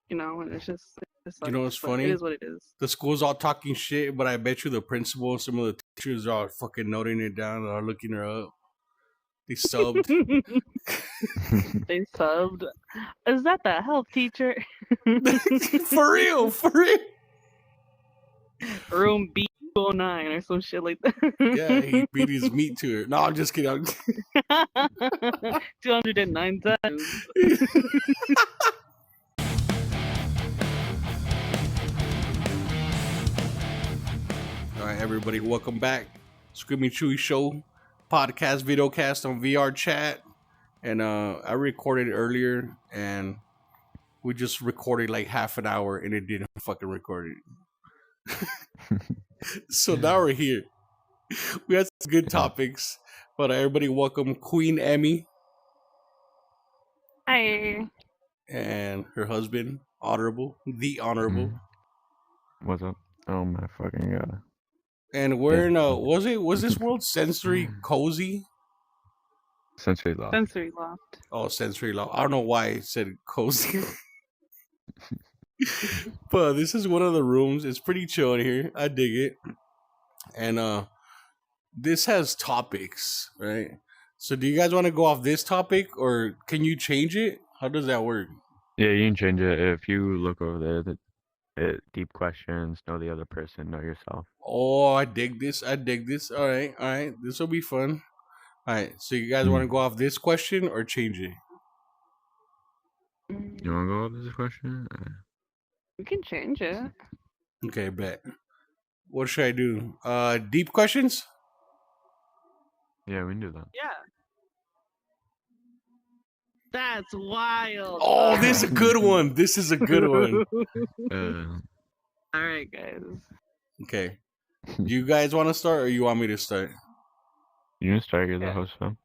And it's just You know what's but funny? it is what it is. The school's all talking shit, but I bet you the principal, some of the teachers are all fucking noting it down or looking her up. They subbed. They subbed. Is that the health teacher? For real, for real. Room B209 or some shit like that. Yeah, he beat his meat to her. No, I'm just kidding. 209 times. All right, everybody, welcome back. Screaming Chewy Show podcast, videocast on VR chat. And I recorded earlier, and we just recorded like half an hour, and it didn't fucking record it. So now we're here. We had some good topics, but everybody welcome QueenEmy Hi. and her husband, TheHOnOrable. What's up? Oh my fucking god. And we're in was this world sensory cozy? Sensory Loft. Sensory loft. Oh, sensory loft. I don't know why it said cozy. But this is one of the rooms. It's pretty chill in here. I dig it. And this has topics, right? So do you guys want to go off this topic, or can you change it? How does that work? Yeah, you can change it if you look over there. Deep questions, know the other person, know yourself. Oh, I dig this. I dig this. All right. This will be fun. All right. So you guys want to go off this question or change it? You want to go over this question? We can change it. Okay, bet. What should I do? Deep questions? Yeah, we can do that. Yeah. That's wild. Oh, this is a good one. This is a good one. All right, guys. Okay. Do you guys want to start, or you want me to start? You can start. You're the host, though.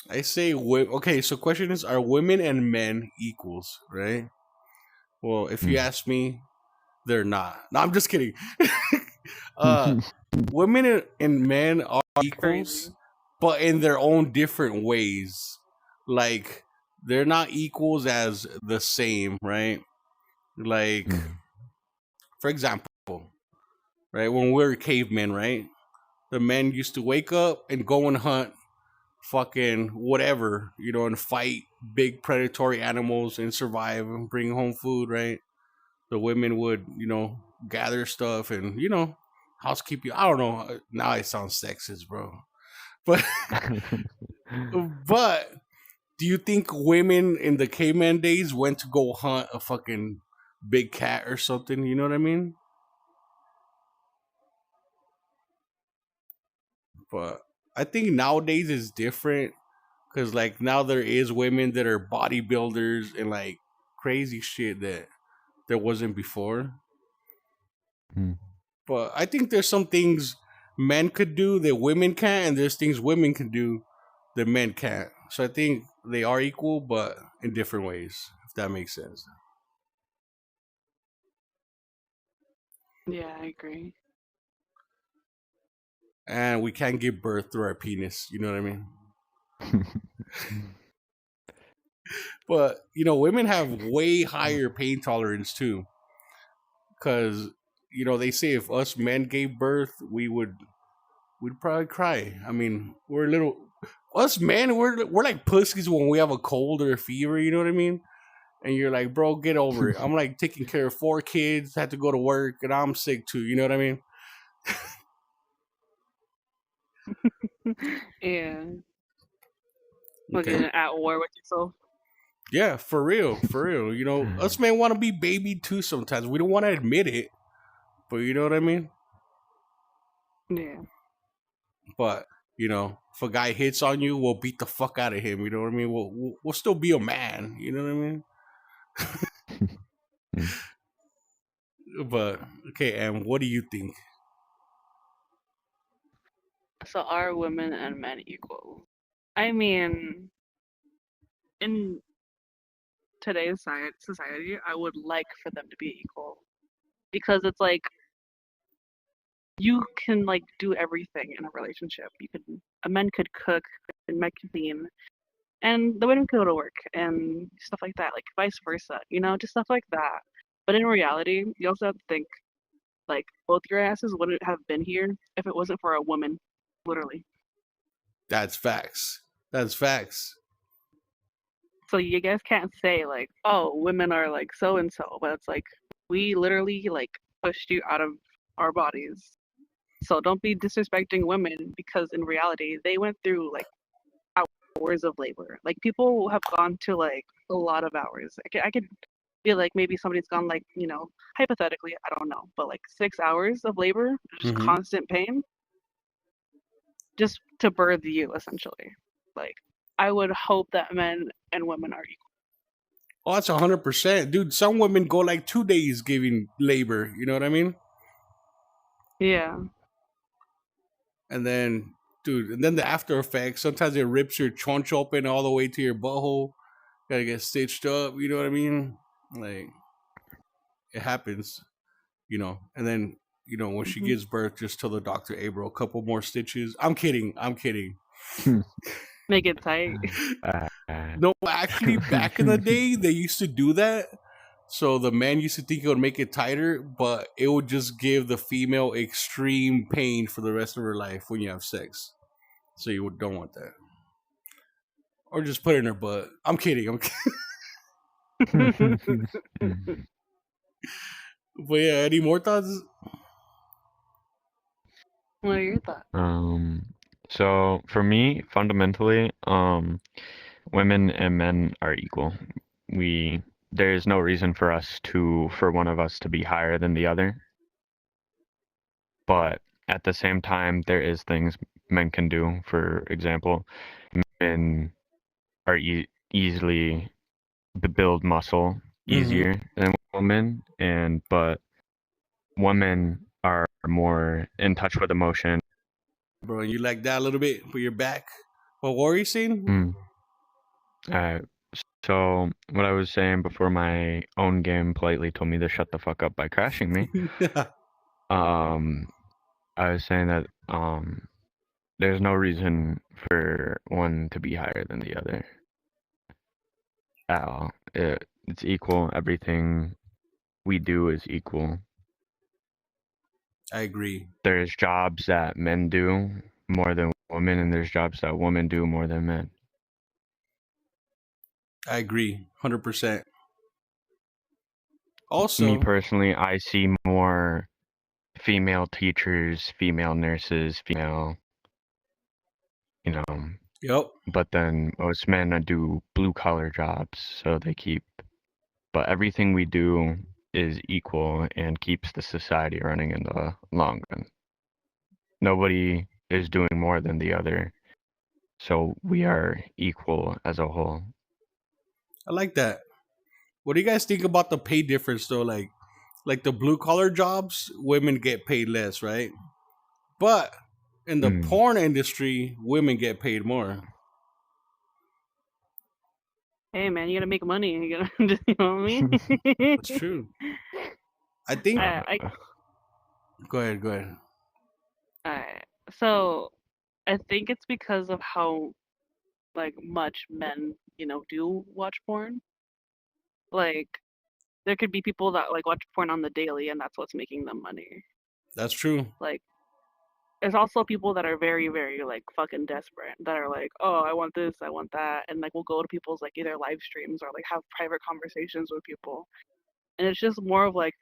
I say, okay, so question is, are women and men equals, right? Well, if you ask me, they're not. No, I'm just kidding. Women and men are equals, but in their own different ways. Like, they're not equals as the same, right? Like, for example, right, when we were cavemen, right? The men used to wake up and go and hunt fucking whatever, and fight big predatory animals and survive and bring home food, right? The women would, gather stuff and, housekeeping. I don't know. Now I sound sexist, bro. But, but do you think women in the caveman days went to go hunt a fucking big cat or something? You know what I mean? But I think nowadays is different because, like, now there is women that are bodybuilders and, like, crazy shit that there wasn't before. But I think there's some things men could do that women can't, and there's things women can do that men can't. So I think they are equal, but in different ways, if that makes sense. Yeah, I agree. And we can't give birth through our penis. You know what I mean? But, women have way higher pain tolerance too. Because, they say if us men gave birth, we'd probably cry. I mean, us men, we're like pussies when we have a cold or a fever, you know what I mean? And you're like, bro, get over it. I'm like taking care of 4 kids, had to go to work, and I'm sick too, you know what I mean? Yeah. Looking at war with yourself. Yeah, for real. Us men want to be babied too sometimes. We don't want to admit it, but you know what I mean? Yeah. But, if a guy hits on you, we'll beat the fuck out of him, you know what I mean? We'll still be a man, you know what I mean? But, okay, and what do you think? So are women and men equal? I mean, in today's society, I would like for them to be equal. Because it's like, you can, like, do everything in a relationship. A men could cook, and men could clean, and the women could go to work and stuff like that, like vice versa, just stuff like that. But in reality, you also have to think like both your asses wouldn't have been here if it wasn't for a woman, literally. That's facts. That's facts. So you guys can't say like, oh, women are like so and so, but it's like we literally like pushed you out of our bodies. So don't be disrespecting women because in reality they went through like hours of labor. Like people have gone to like a lot of hours. I could feel like maybe somebody's gone like, hypothetically, I don't know, but like 6 hours of labor, just Mm-hmm. constant pain, just to birth you essentially. Like I would hope that men and women are equal. Oh, that's 100%, dude. Some women go like 2 days giving labor. You know what I mean? Yeah. And then, dude, and then the after effects. Sometimes it rips your chonch open all the way to your butthole. Gotta get stitched up. You know what I mean? Like it happens. And then when she Hmm. gives birth, just tell the doctor, "Hey, bro, a couple more stitches." I'm kidding. I'm kidding. Make it tight. No, actually, back in the day, they used to do that. So the man used to think it would make it tighter, but it would just give the female extreme pain for the rest of her life when you have sex. So you don't want that. Or just put it in her butt. I'm kidding. But yeah, any more thoughts? What are your thoughts? So for me, fundamentally, women and men are equal. There's no reason for one of us to be higher than the other. But at the same time, there is things men can do. For example, men are easily build muscle easier than women, but women are more in touch with emotion. Bro, you like that a little bit for your back? What were you saying? Uh, so what I was saying before my own game politely told me to shut the fuck up by crashing me. I was saying that there's no reason for one to be higher than the other at all. It's equal. Everything we do is equal. I agree. There's jobs that men do more than women, and there's jobs that women do more than men. I agree, 100%. Also, me personally, I see more female teachers, female nurses, female, yep, but then most men do blue collar jobs, so but everything we do is equal and keeps the society running in the long run. Nobody is doing more than the other, so we are equal as a whole. I like that. What do you guys think about the pay difference though? Like the blue collar jobs, women get paid less, right? But in the porn industry, women get paid more. Hey man, you gotta make money. You gotta, you know what I mean? That's true. I think. Go ahead. Alright. So I think it's because of how like much men, do watch porn. Like there could be people that like watch porn on the daily and that's what's making them money. That's true. Like there's also people that are very, very like fucking desperate that are like, oh, I want this, I want that, and like will go to people's like either live streams or like have private conversations with people. And it's just more of like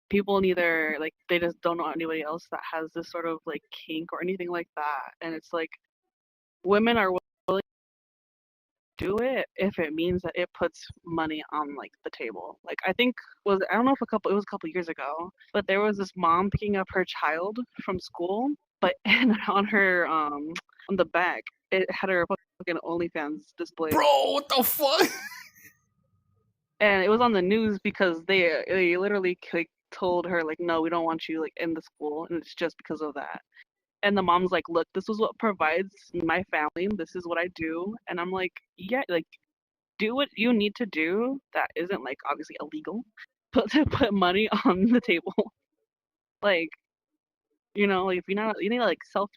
people neither like they just don't know anybody else that has this sort of like kink or anything like that. And it's like women are willing to do it if it means that it puts money on like the table. Like I don't know if it was a couple years ago, but there was this mom picking up her child from school, but and on her on the back it had her fucking OnlyFans display. Bro, what the fuck? And it was on the news because they literally like told her like, no, we don't want you like in the school, and it's just because of that. And the mom's like, look, this is what provides my family. This is what I do. And I'm like, yeah, like do what you need to do that isn't like obviously illegal, but to put money on the table. Like, like if you need to like self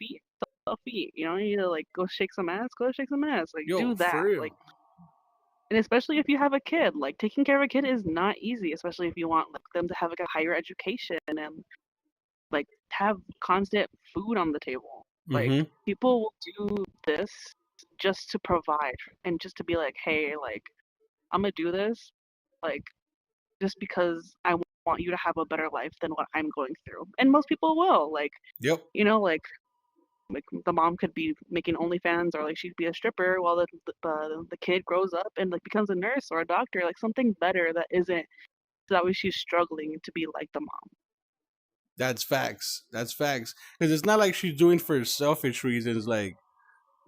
feet. You know, you need to like go shake some ass. Go shake some ass. Like Yo, do for that. real. Like, and especially if you have a kid, like taking care of a kid is not easy. Especially if you want like them to have like a higher education and like have constant food on the table. Like Mm-hmm. people will do this just to provide and just to be like, hey, like I'm gonna do this, like just because I want you to have a better life than what I'm going through. And most people will, like, Yep. you know, like the mom could be making OnlyFans or like she'd be a stripper while the kid grows up and like becomes a nurse or a doctor, like something better that isn't so that way she's struggling to be like the mom. That's facts. That's facts. Because it's not like she's doing for selfish reasons, like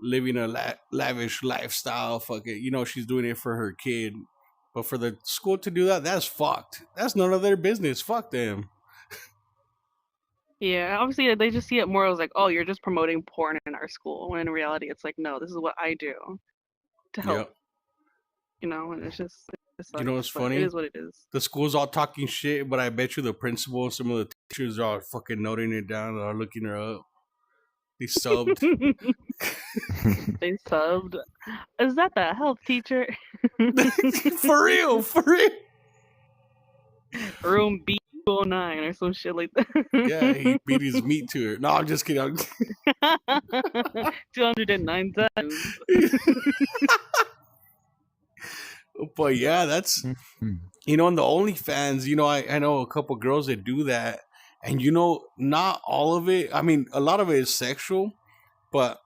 living a lavish lifestyle. Fuck it, you know, she's doing it for her kid. But for the school to do that, that's fucked. That's none of their business. Fuck them. Yeah, obviously they just see it more as like, oh, you're just promoting porn in our school. When in reality, it's like, no, this is what I do to help, Yep. you know. And it You know what's sucks, but it funny? is what it is. The school's all talking shit, but I bet you the principal and some of the teachers are all fucking noting it down or looking her up. They subbed. They subbed. Is that the health teacher? For real, for real. Room B209 or some shit like Yeah, he that. beat his meat to her. No, I'm just kidding. 209 times. But yeah, that's, you know, on the OnlyFans, you know, I know a couple girls that do that. And, you know, not all of it. I mean, a lot of it is sexual. But,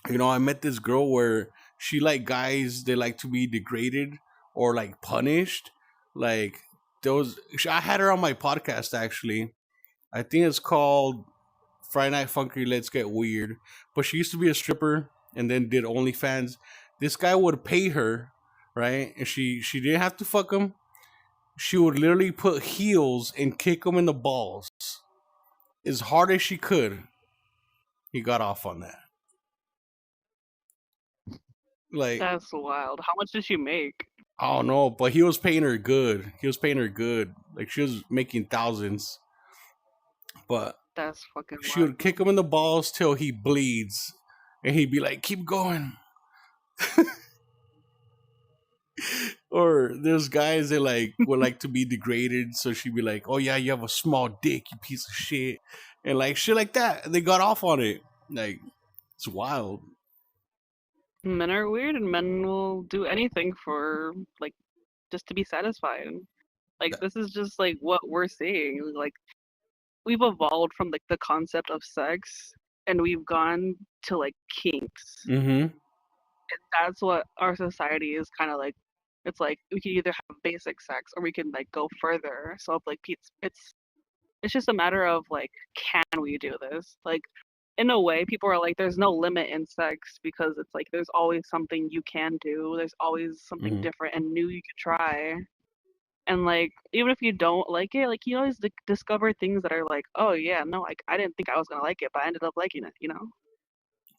you know, I met this girl where she like guys, they like to be degraded or like punished. Like, those, I had her on my podcast actually. I think it's called Friday Night Funky Let's Get Weird. But she used to be a stripper and then did OnlyFans. This guy would pay her, right? And she didn't have to fuck him. She would literally put heels and kick him in the balls as hard as she could. He got off on that. Like, That's wild. How much did she make? I don't know, but he was paying her good. He was paying her good. Like, she was making thousands. But That's fucking she wild. would kick him in the balls till he bleeds. And he'd be like, keep going. Or there's guys that like would like to be degraded, so she'd be like, "Oh yeah, you have a small dick, you piece of shit," and like shit like that. They got off on it. Like, it's wild. Men are weird and men will do anything for like just to be satisfied. Like this is just like what we're seeing. Like we've evolved from like the concept of sex and we've gone to like kinks. Mm-hmm. And that's what our society is kind of like. It's like we can either have basic sex or we can like go further. So if, like it's just a matter of like, can we do this? Like in a way, people are like, there's no limit in sex because it's like there's always something you can do. There's always something different and new you could try. And like even if you don't like it, like you always discover things that are like, oh yeah, no, like I didn't think I was gonna like it, but I ended up liking it. You know?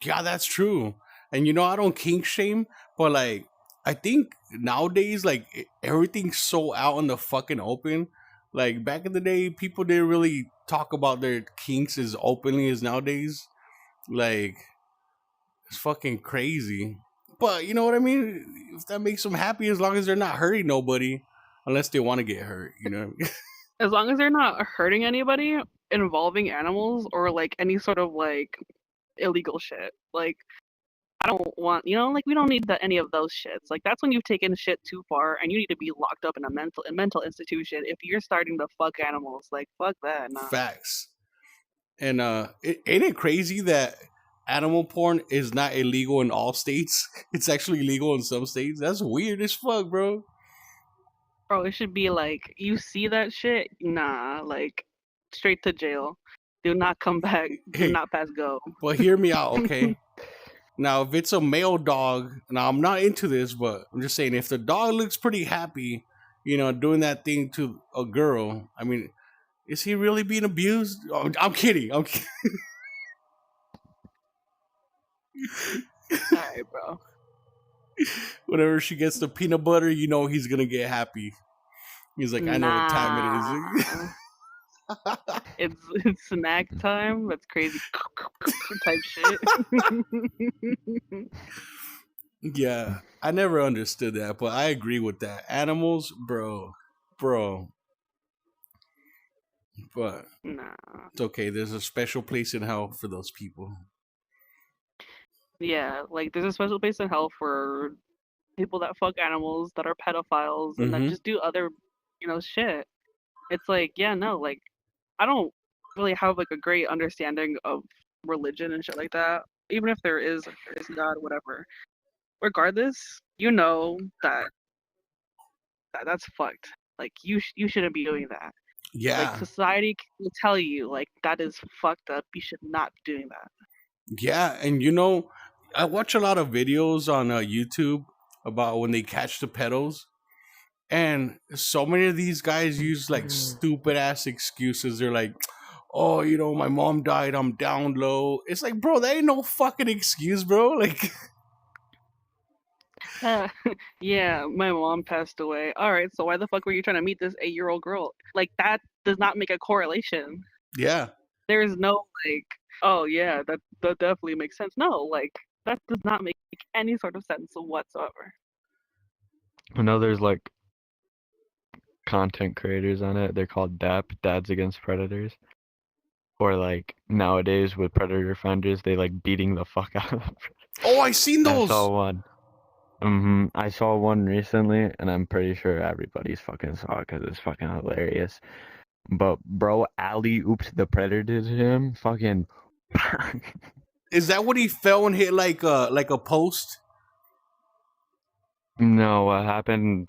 Yeah, that's true. And you know, I don't kink shame, but like, I think nowadays, like everything's so out in the fucking open. Like back in the day, people didn't really talk about their kinks as openly as nowadays. Like, it's fucking crazy. But you know what I mean? If that makes them happy, as long as they're not hurting nobody, unless they want to get hurt, you know? As long as they're not hurting anybody, involving animals or like any sort of like illegal shit. Like I don't want, you know, like we don't need any of those shits. Like that's when you've taken shit too far and you need to be locked up in a mental institution if you're starting to fuck animals. Like fuck that, nah. Facts. And ain't it crazy that animal porn is not illegal in all states? It's actually illegal in some states. That's weird as fuck, bro. Bro, it should be like you see that shit, nah, like straight to jail. Do not come back. Do Hey, not pass go. but hear me out, okay? Now, if it's a male dog, now I'm not into this, but I'm just saying, if the dog looks pretty happy, you know, doing that thing to a girl, I mean, is he really being abused? Oh, I'm kidding. I'm kidding. Alright, bro. Whenever she gets the peanut butter, you know he's gonna get happy. He's like, I know what time it is. It's snack time. That's crazy type shit. Yeah, I never understood that, but I agree with that. Animals, bro. But Nah. it's okay. There's a special place in hell for those people. Yeah, like there's a special place in hell for people that fuck animals, that are pedophiles, and that Mm-hmm. just do other, shit. It's like, yeah, no, like I don't really have like a great understanding of religion and shit like that. Even if there is God, whatever. Regardless, you know that's fucked. Like you shouldn't be doing that. Like Yeah, society will tell you like that is fucked up. You should not be doing that. yeah, and I watch a lot of videos on YouTube about when they catch the pedos, and so many of these guys use like stupid ass excuses. They're like, "Oh, my mom died. I'm down low." It's like, bro, that ain't no fucking excuse, bro. Like, Uh, yeah, my mom passed away. All right, so why the fuck were you trying to meet this 8-year-old girl? Like that does not make a correlation. yeah, There is no like, oh yeah, that definitely makes sense. No, like that does not make any sort of sense whatsoever. I know there's like content creators on it. They're called DAP, Dads Against Predators. Or like nowadays with predator finders, they like beating the fuck out of them. Oh, I seen I those. saw one. I saw one recently, and I'm pretty sure everybody's fucking saw it because it's fucking hilarious. But bro, alley oops the predator to him, fucking. Is that what he fell and hit like a post? No, what happened?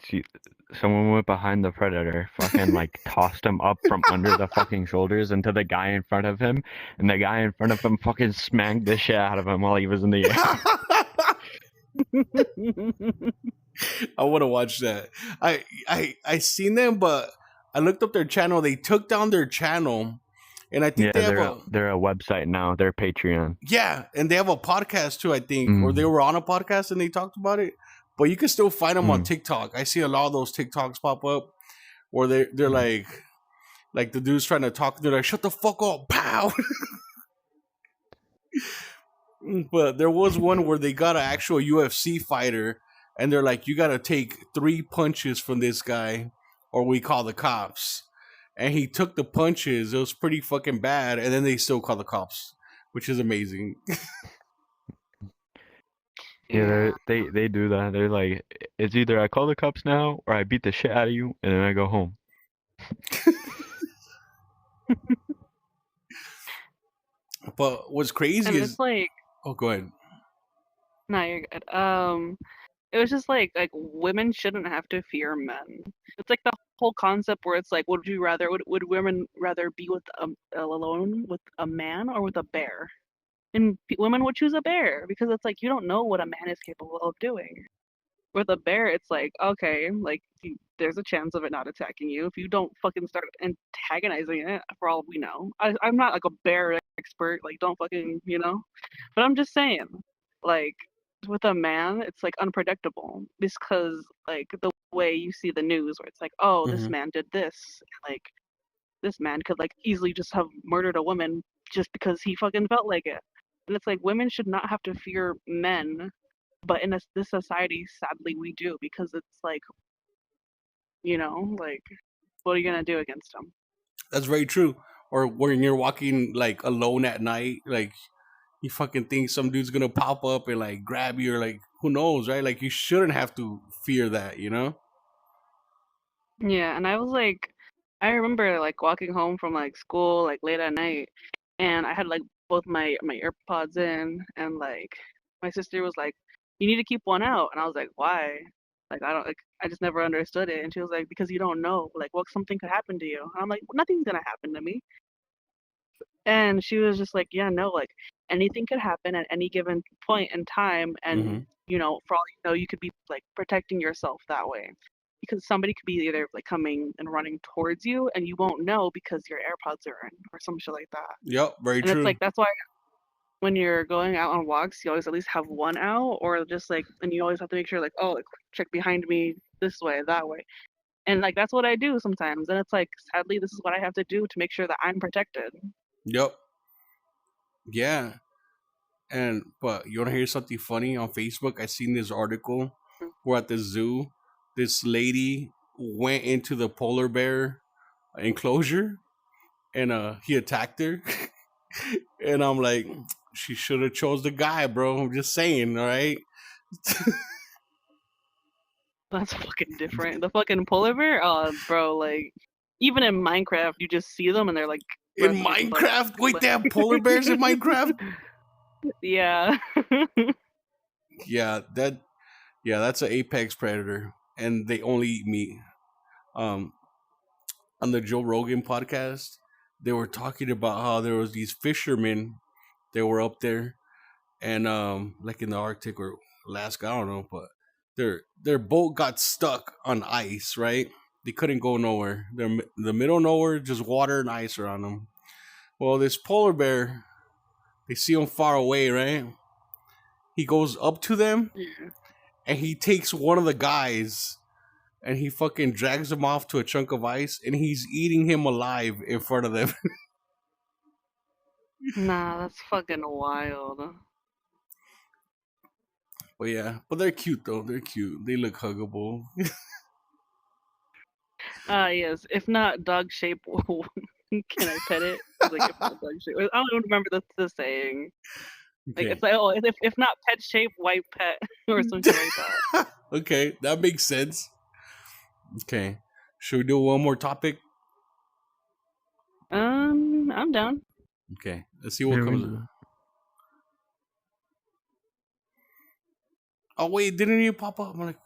Someone went behind the predator, fucking like tossed him up from under the fucking shoulders into the guy in front of him, and the guy in front of him fucking smacked the shit out of him while he was in the air. I want to watch that. I seen them, but I looked up their channel. They took down their channel, and I think Yeah, they have they're a website now. They're Patreon. and they have a podcast too. I think, or they were on a podcast and they talked about it. But you can still find them on TikTok. I see a lot of those TikToks pop up where they're like the dude's trying to talk. They're like, "Shut the fuck up, pow." But there was one where they got an actual UFC fighter, and they're like, "You got to take 3 punches from this guy, or we call the cops." And he took the punches. It was pretty fucking bad, and then they still call the cops, which is amazing. Yeah, they do that. They're like, it's either I call the cops now or I beat the shit out of you and then I go home. But what's crazy And is, it's like, oh, go ahead. nah, you're good. It was just like women shouldn't have to fear men. It's like the whole concept where it's like, would women rather be with alone with a man or with a bear? And women would choose a bear because it's like you don't know what a man is capable of doing. With a bear, it's like, okay, like there's a chance of it not attacking you if you don't fucking start antagonizing it. For all we know, I'm not like a bear expert. Like, don't fucking, But I'm just saying, like, with a man, it's like unpredictable because like the way you see the news, where it's like, oh, this Mm-hmm. man did this, and, like this man could like easily just have murdered a woman just because he fucking felt like it. And it's like women should not have to fear men, but in this society, sadly, we do because it's like, like what are you gonna do against them? That's very true. Or when you're walking like alone at night, like you fucking think some dude's gonna pop up and like grab you, or like who knows, right? Like you shouldn't have to fear that, you know? Yeah, and I was like, I remember like walking home from like school like late at night, and I had like both my AirPods in, and like my sister was like, "You need to keep one out," and I was like, "Why?" Like I just never understood it, and she was like, "Because you don't know, like what something could happen to you." And I'm like, "Nothing's gonna happen to me." And she was just like, "Yeah, no, like anything could happen at any given point in time, Mm-hmm. and for all you know, you could be like protecting yourself that way." Because somebody could be either like coming and running towards you and you won't know because your AirPods are in or some shit like that. Yep, very And it's true. like that's why when you're going out on walks, you always at least have one out, or just like, and you always have to make sure like, oh, like check behind me this way, that way. And like that's what I do sometimes. And it's like, sadly, this is what I have to do to make sure that I'm protected. Yep. Yeah. But you want to hear something funny on Facebook? I seen this article where at the zoo, this lady went into the polar bear enclosure and he attacked her. And I'm like, she should have chose the guy, bro. I'm just saying, all right? That's fucking different. The fucking polar bear, oh, bro, like even in Minecraft, you just see them and they're like In friendly as fuck. Minecraft? Wait, they have polar bears in Minecraft? Yeah. Yeah, that's an apex predator, and they only eat meat. Um, on the Joe Rogan podcast, they were talking about how there was these fishermen. They were up there, and like in the Arctic or Alaska, I don't know, but their boat got stuck on ice. Right, they couldn't go nowhere. They're in the middle of nowhere, just water and ice around them. Well, this polar bear, they see him far away. Right, he goes up to them, and he takes one of the guys and he fucking drags him off to a chunk of ice and he's eating him alive in front of them. Nah, that's fucking wild. But yeah, but they're cute though. They're cute. They look huggable. Yes. If not dog shape, can I pet it? Like if not dog shape, I don't even remember the saying. Like Okay. it's like, oh, if not pet shape, white pet or something like that. Okay, that makes sense. Okay. Should we do one more topic? I'm down. Okay. Let's see what comes up. Oh wait, didn't you pop up? I'm like,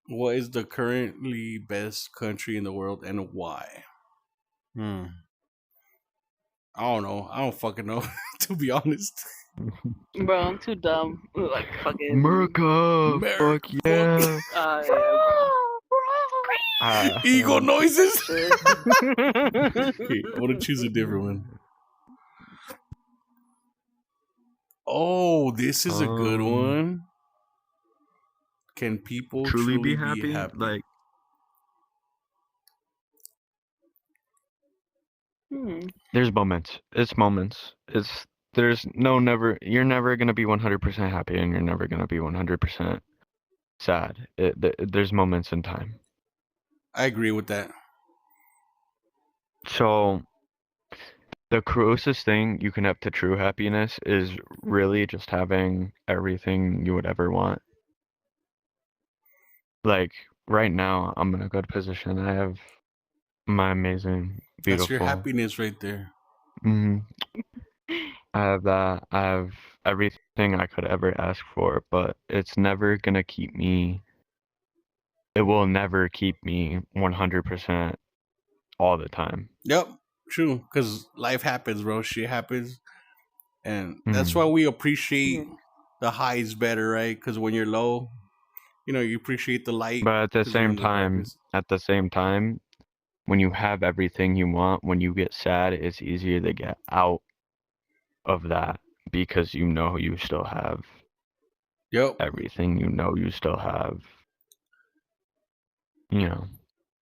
what is the currently best country in the world and why? I don't know. I don't fucking know, to be honest. Bro, I'm too dumb. Like fucking America, fuck yeah. Eagle noises. Okay, I want to choose a different one. Oh, this is a good one. Can people truly be happy? Like, there's moments. It's moments. There's no never. You're never gonna be 100% happy, and you're never gonna be 100% sad. There's moments in time. I agree with that. So, the closest thing you can have to true happiness is really just having everything you would ever want. Like, right now, I'm in a good position. I have my amazing, beautiful... That's your happiness right there. I have that. I have everything I could ever ask for, but it's never gonna keep me... It will never keep me 100% all the time. Yep, true. Because life happens, bro. Shit happens. And that's why we appreciate the highs better, right? Because when you're low, you appreciate the light. But at the same time, when you have everything you want, when you get sad, it's easier to get out of that because you still have everything. You still have,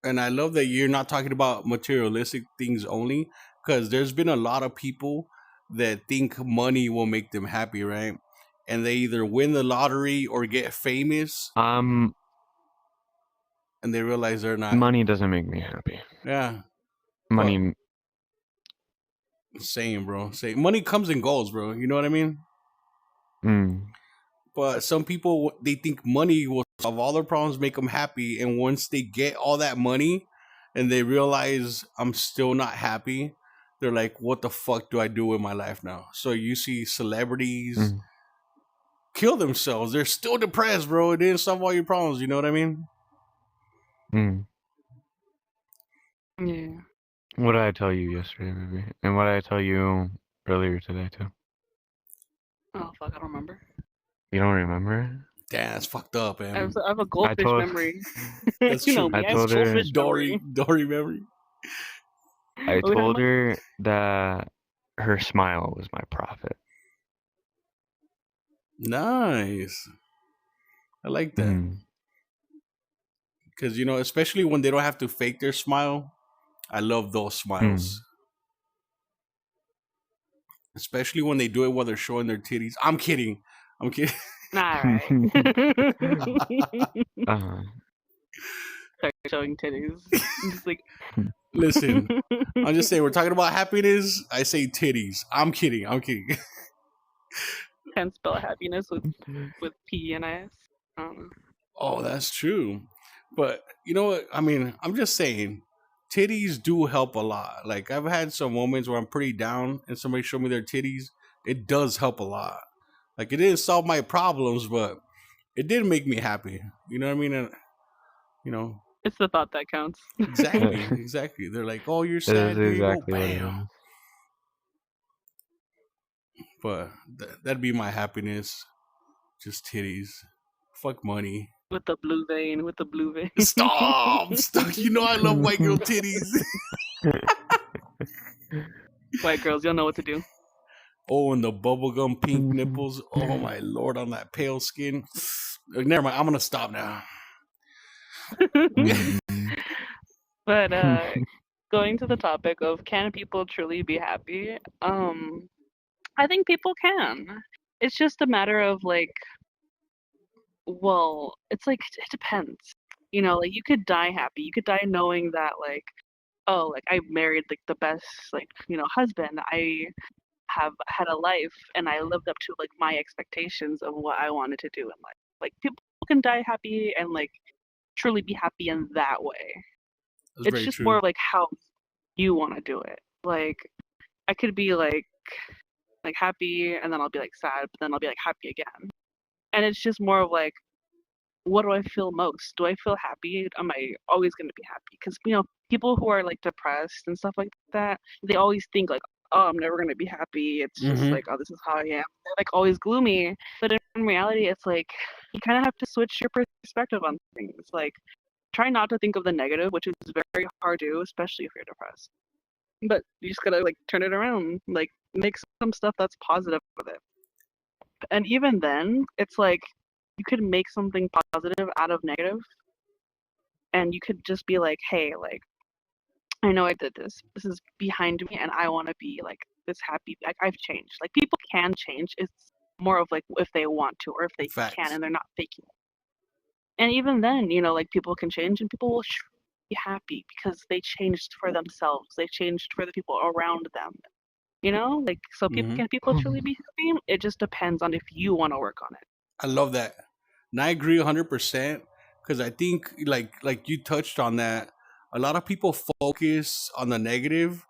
And I love that you're not talking about materialistic things only, because there's been a lot of people that think money will make them happy, right? And they either win the lottery or get famous. And they realize they're not. Money doesn't make me happy. Yeah. Money. Same, bro. Same. Money comes and goes, bro. You know what I mean? But some people, they think money will solve all their problems, make them happy. And once they get all that money and they realize I'm still not happy, they're like, what the fuck do I do with my life now? So you see celebrities kill themselves. They're still depressed, bro. It didn't solve all your problems. You know what I mean? Yeah. What did I tell you yesterday, baby? And what did I tell you earlier today, too? Oh, fuck, I don't remember. You don't remember? Damn, that's fucked up, man. I have a goldfish memory. That's true. I told her Dory memory. I told her that her smile was my profit. Nice. I like that. Because, especially when they don't have to fake their smile, I love those smiles. Especially when they do it while they're showing their titties. I'm kidding. All right. Start showing titties. I'm just like, listen, I'm just saying, we're talking about happiness. I say titties. I'm kidding. Can't spell happiness with P and S. Oh, that's true. But you know what? I mean, I'm just saying, titties do help a lot. Like, I've had some moments where I'm pretty down and somebody showed me their titties. It does help a lot. Like, it didn't solve my problems, but it did make me happy. You know what I mean? And, it's the thought that counts. Exactly. They're like, "Oh, you're sad." That is Here you go, exactly what it bam. is. But that'd be my happiness. Just titties. Fuck money. With the blue vein. Stop! You know I love white girl titties. White girls, you'll know what to do. Oh, and the bubblegum pink nipples. Oh my lord, on that pale skin. Never mind. I'm gonna stop now. But going to the topic of can people truly be happy? I think people can. It's just a matter of like, well, it's like it depends. Like you could die happy. You could die knowing that like, oh, like I married like the best like, husband. I have had a life and I lived up to like my expectations of what I wanted to do in life. Like people can die happy and like truly be happy in that way. It's just more like how you want to do it. Like I could be like happy and then I'll be like sad, but then I'll be like happy again. And it's just more of like, what do I feel most? Do I feel happy? Am I always going to be happy? Because people who are like depressed and stuff like that, they always think like, oh, I'm never going to be happy. It's just like, oh, this is how I am. They're like always gloomy. But in reality, it's like you kind of have to switch your perspective on things. Like try not to think of the negative, which is very hard to do, especially if you're depressed. But you just gotta like turn it around, like make some stuff that's positive with it. And even then, it's like you could make something positive out of negative, and you could just be like, hey, like I know I did this. This is behind me, and I want to be like this happy. Like I've changed. Like people can change. It's more of like if they want to or if they can, and they're not faking it. And even then, like people can change, and people will be happy because they changed for themselves. They changed for the people around them. Like so can people truly be happy? It just depends on if you want to work on it. I love that. And I agree 100% because I think like you touched on that. A lot of people focus on the negative,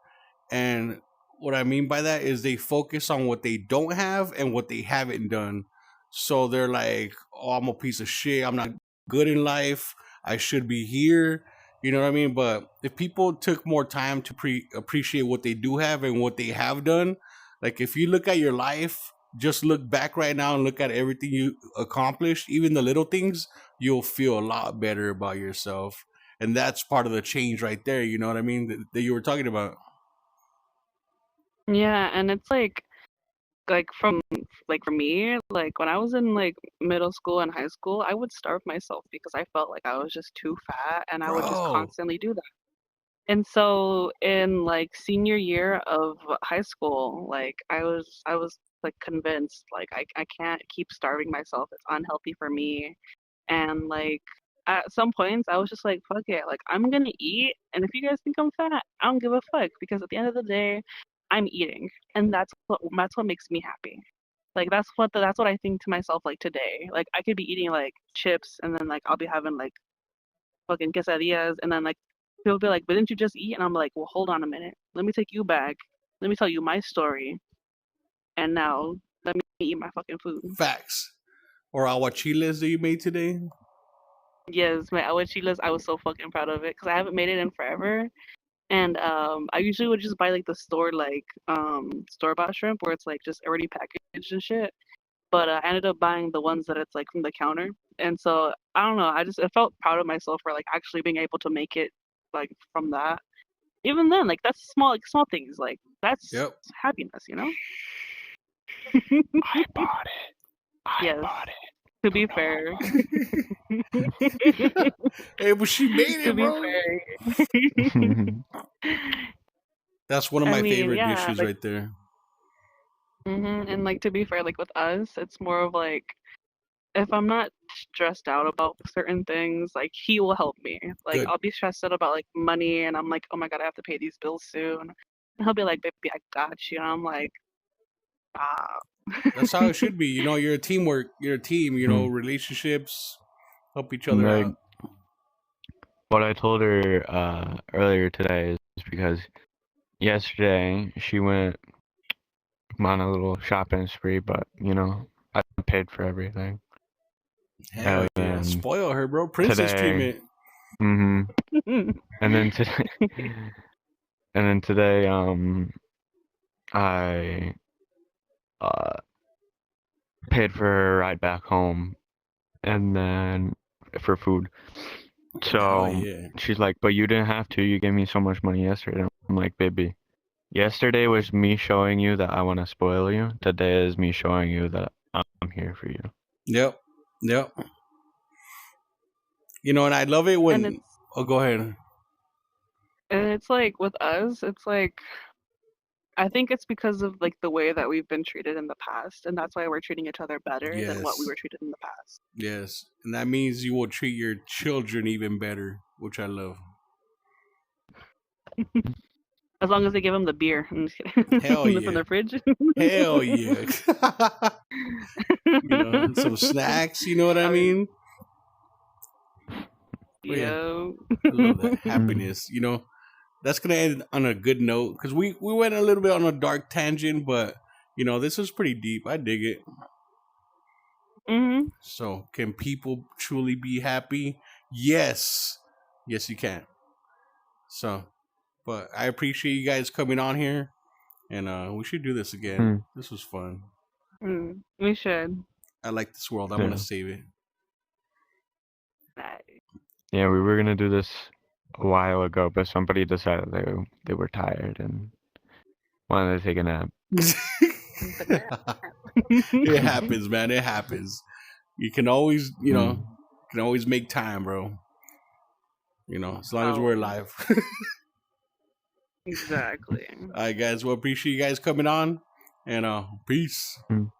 and what I mean by that is they focus on what they don't have and what they haven't done. So they're like, "Oh, I'm a piece of shit. I'm not good in life. I should be here." You know what I mean? But if people took more time to appreciate what they do have and what they have done, like if you look at your life, just look back right now and look at everything you accomplished, even the little things, you'll feel a lot better about yourself. And that's part of the change right there. You know what I mean? That you were talking about. Yeah, and it's like from like for me, like when I was in like middle school and high school, I would starve myself because I felt like I was just too fat and I would just constantly do that. And so in like senior year of high school, like I was like convinced like I can't keep starving myself. It's unhealthy for me. And like at some points I was just like, fuck it, like I'm gonna eat, and if you guys think I'm fat, I don't give a fuck because at the end of the day, I'm eating, and that's what makes me happy. Like that's what I think to myself like today. Like I could be eating like chips and then like I'll be having like fucking quesadillas, and then like people be like, but didn't you just eat? And I'm like, well, hold on a minute. Let me take you back. Let me tell you my story. And now let me eat my fucking food. Facts. Or aguachiles that you made today? Yes, my aguachiles. I was so fucking proud of it because I haven't made it in forever. And I usually would just buy like the store bought shrimp where it's like just already packaged and shit. But I ended up buying the ones that it's like from the counter. And so I don't know. I felt proud of myself for like actually being able to make it like from that. Even then, like that's small things. Like that's happiness, I bought it. I bought it. To be fair. Hey, but she made To it, be bro. fair. That's one of I my mean, favorite yeah, dishes like, right there. and like to be fair, like with us, it's more of like if I'm not stressed out about certain things, like he will help me. Like Good. I'll be stressed out about like money, and I'm like, oh my god, I have to pay these bills soon. And he'll be like, baby, I got you. And I'm like, ah. That's how it should be. You know, you're a teamwork. You're a team. You know, Mm. relationships help each other Like out. what I told her earlier today is because yesterday she went on a little shopping spree, but you know I paid for everything. Hell And yeah, then spoil her, bro. Princess today, treatment. hmm and then today, and then today, I uh paid for her ride back home, and then for food. Hell So yeah. she's like, "But you didn't have to. You gave me so much money yesterday." I'm like, "Baby, yesterday was me showing you that I want to spoil you. Today is me showing you that I'm here for you." Yep. Yep. You know, and I love it and when. Oh, go ahead. it's like with us, it's like I think it's because of like the way that we've been treated in the past, and that's why we're treating each other better than what we Yes. were treated in the past. Yes. And that means you will treat your children even better, which I love. As long as they give them the beer. I'm just kidding. Hell From yeah. the fridge. Hell yeah. You know, some snacks, you know what I I mean, mean? But yeah, yo. I love that. Mm. Happiness, you know. That's gonna end on a good note because we went a little bit on a dark tangent, but you know, this is pretty deep. I dig it. hmm So, can people truly be happy? Yes. Yes, you can. So, but I appreciate you guys coming on here, and we should do this again. Mm. This was fun. We should. I like this world. I want to Yeah, save it. yeah. We were gonna do this a while ago, but somebody decided they were tired and wanted to take a nap. It happens, man. It happens. You can always, you know, Mm. can always make time, bro. You know, as long as we're Oh, alive. exactly. All right, guys. Well, appreciate you guys coming on, and peace. Mm.